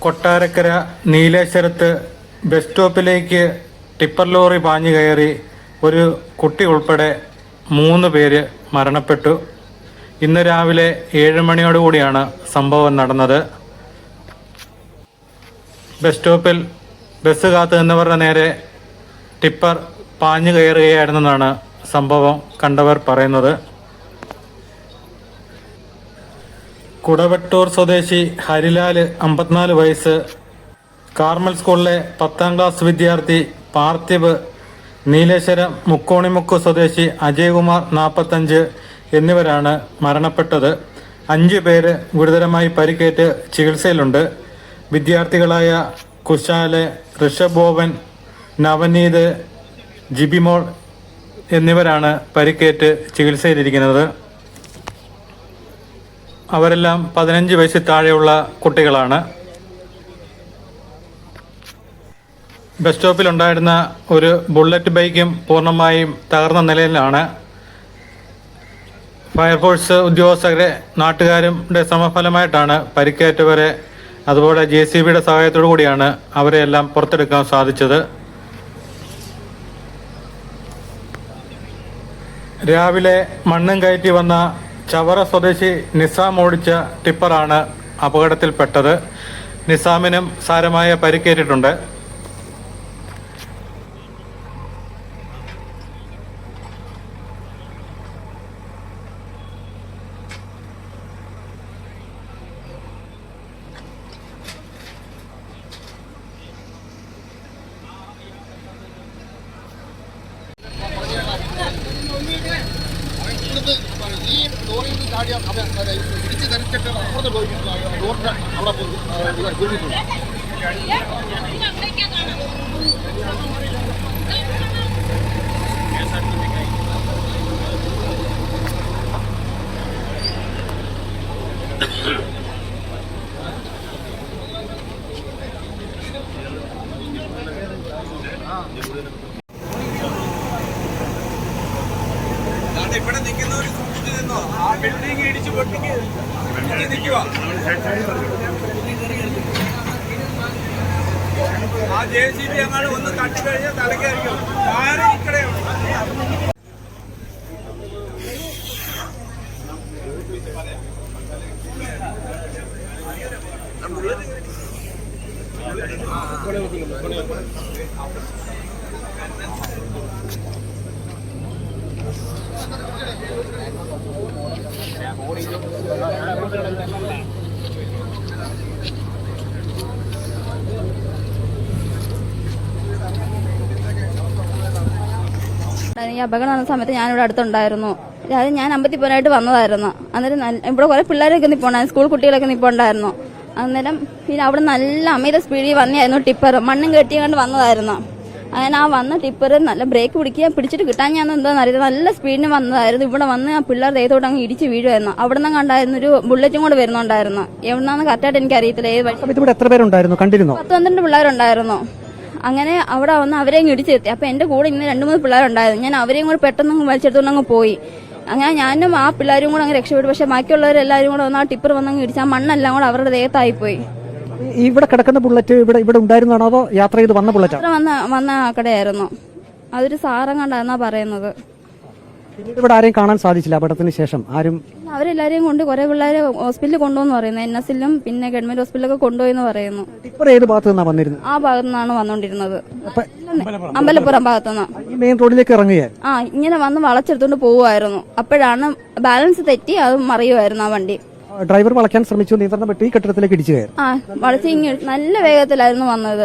Kottarakkara നീലേശ്വരത്ത് bus സ്റ്റോപ്പിലേക്ക് tipper lorry പാഞ്ഞു കയറി ഒരു കുട്ടി ഉൾപ്പെടെ 3 പേര് മരണപ്പെട്ടു. ഇന്ന് രാവിലെ 7 മണിയോടുകൂടിയാണ് സംഭവം നടന്നത്. ബസ് സ്റ്റോപ്പിൽ ബസ് കാത്തു നിന്നവരുടെ നേരെ ടിപ്പർ പാഞ്ഞു കയറുകയായിരുന്നെന്നാണ് സംഭവം കണ്ടവർ പറയുന്നത്. കുടവട്ടൂർ സ്വദേശി ഹരിലാൽ 54 വയസ്സ്, കാർമൽ സ്കൂളിലെ 10ാം ക്ലാസ് വിദ്യാർത്ഥി പാർത്ഥിവ്, നീലേശ്വരം മുക്കോണിമുക്ക് സ്വദേശി അജയ്കുമാർ 45 എന്നിവരാണ് മരണപ്പെട്ടത്. 5 പേര് ഗുരുതരമായി പരിക്കേറ്റ് ചികിത്സയിലുണ്ട്. വിദ്യാർത്ഥികളായ കുശാല്, ഋഷഭോവൻ, നവനീത്, ജിബിമോൾ എന്നിവരാണ് പരിക്കേറ്റ് ചികിത്സയിലിരിക്കുന്നത്. അവരെല്ലാം 15 വയസ്സിൽ താഴെയുള്ള കുട്ടികളാണ്. ബസ് സ്റ്റോപ്പിലുണ്ടായിരുന്ന ഒരു ബുള്ളറ്റ് ബൈക്കും പൂർണ്ണമായും തകർന്ന നിലയിലാണ്. ഫയർഫോഴ്സ് ഉദ്യോഗസ്ഥരെ നാട്ടുകാരുടെ ശ്രമഫലമായിട്ടാണ് പരിക്കേറ്റവരെ, അതുപോലെ JCBയുടെ സഹായത്തോടു കൂടിയാണ് അവരെയെല്ലാം പുറത്തെടുക്കാൻ സാധിച്ചത്. രാവിലെ മണ്ണും കയറ്റി വന്ന ചവറ സ്വദേശി നിസാം ഓടിച്ച ടിപ്പറാണ് അപകടത്തിൽപ്പെട്ടത്. നിസാമിനും സാരമായ പരിക്കേറ്റിട്ടുണ്ട്. ഇവിടെ നിൽക്കുന്നവർ സൂക്ഷിച്ചു നിന്നോ. ആ ബിൽഡിംഗ് ഇടിച്ചു പൊട്ടിക്ക് നിൽക്കുക. ആ JCB അങ്ങാട് ഒന്ന് തട്ടിക്കഴിഞ്ഞാൽ തലക്കായിരിക്കും. ആരും ഇക്കടെ ഈ അപകടം നടന്ന സമയത്ത് ഞാനിവിടെ അടുത്തുണ്ടായിരുന്നു. ഞാൻ അമ്പത്തിപ്പോനായിട്ട് വന്നതായിരുന്നു. അന്നേരം ഇവിടെ കുറെ പിള്ളേരൊക്കെ നിൽപ്പുണ്ടായിരുന്നു, സ്കൂൾ കുട്ടികളൊക്കെ നിൽപ്പുണ്ടായിരുന്നു. അന്നേരം പിന്നെ അവിടെ നല്ല അമിത സ്പീഡിൽ വന്നെയായിരുന്നു ടിപ്പർ. മണ്ണും കെട്ടിയങ്ങാണ്ട് വന്നതായിരുന്നു. അങ്ങനെ ആ വന്ന ടിപ്പർ നല്ല ബ്രേക്ക് പിടിച്ചിട്ട് കിട്ടാൻ ഞാൻ എന്താണെന്ന് അറിയാം, നല്ല സ്പീഡിന് വന്നതായിരുന്നു. ഇവിടെ വന്ന് ആ പിള്ളേർ ദേഹത്തോട്ട് അങ്ങ് ഇടിച്ച് വീഴുമായിരുന്നു. അവിടെ നിന്ന് കണ്ടായിരുന്നു ഒരു ബുള്ളറ്റും കൂടെ വരുന്നുണ്ടായിരുന്നു. എവിടുന്നാന്ന് കറക്റ്റായിട്ട് എനിക്ക് അറിയത്തില്ല. ഏത് വഴി. എത്ര പേരുണ്ടായിരുന്നു? കണ്ടിരുന്നു. 10-12 പിള്ളേരുണ്ടായിരുന്നു. അങ്ങനെ അവിടെ വന്ന് അവരെയും ഇടിച്ചെത്തി. അപ്പൊ എന്റെ കൂടെ ഇന്ന് 2-3 പിള്ളേരുണ്ടായിരുന്നു. ഞാൻ അവരെയും കൂടെ പെട്ടെന്ന് വലിച്ചെടുത്തോണ്ട് അങ്ങ് പോയി. അങ്ങനെ ഞാനും ആ പിള്ളേരും കൂടെ അങ്ങ് രക്ഷപ്പെട്ടു. പക്ഷെ ബാക്കിയുള്ളവരെല്ലാവരും കൂടെ വന്ന് ആ ടിപ്പർ വന്നങ്ങ് ഇടിച്ച് ആ മണ്ണെല്ലാം കൂടെ അവരുടെ ദേഹത്തായി പോയി. ഇവിടെ കിടക്കുന്ന ബുള്ളറ്റ് ഇവിടെ ഉണ്ടായിരുന്നാണോ അതോ യാത്ര ചെയ്ത് വന്ന ബുള്ളറ്റ്? വന്ന കടയായിരുന്നു. അതൊരു സാറങ്ങാണ്ടാന്നാ പറയുന്നത്. പിന്നീട് ഇവിടെ ആരെയും കാണാൻ സാധിച്ചില്ല അപകടത്തിന് ശേഷം? ആരും അവരെല്ലാരെയും കൊണ്ട് കുറെ പിള്ളേരെ ഹോസ്പിറ്റലിൽ കൊണ്ടുപോകുന്നു പറയുന്നു. NSലും പിന്നെ ഗവൺമെന്റ് ഹോസ്പിറ്റലൊക്കെ കൊണ്ടുപോയെന്ന് പറയുന്നു. ടിപ്പർ ഏത് ഭാഗത്തു നിന്നാണ് വന്നിരുന്നത്? ആ ഭാഗത്തു നിന്നാണ് വന്നോണ്ടിരുന്നത്. അമ്പലപ്പുറം ഭാഗത്തുനിന്ന്. മെയിൻ റോഡിലേക്ക് ഇറങ്ങുകയായിരുന്നു. ഇങ്ങനെ വന്ന് വളച്ചെടുത്തോണ്ട് പോവുമായിരുന്നു. അപ്പോഴാണ് ബാലൻസ് തെറ്റി അത് മറിയുമായിരുന്നു ആ വണ്ടി. ഡ്രൈവർ വളയ്ക്കാൻ ശ്രമിച്ചു, നിയന്ത്രണം വിട്ട് ഈ കെട്ടിടത്തിലേക്ക് ഇടിച്ചു കയറി. വളച്ച് നല്ല വേഗത്തിലായിരുന്നു വന്നത്.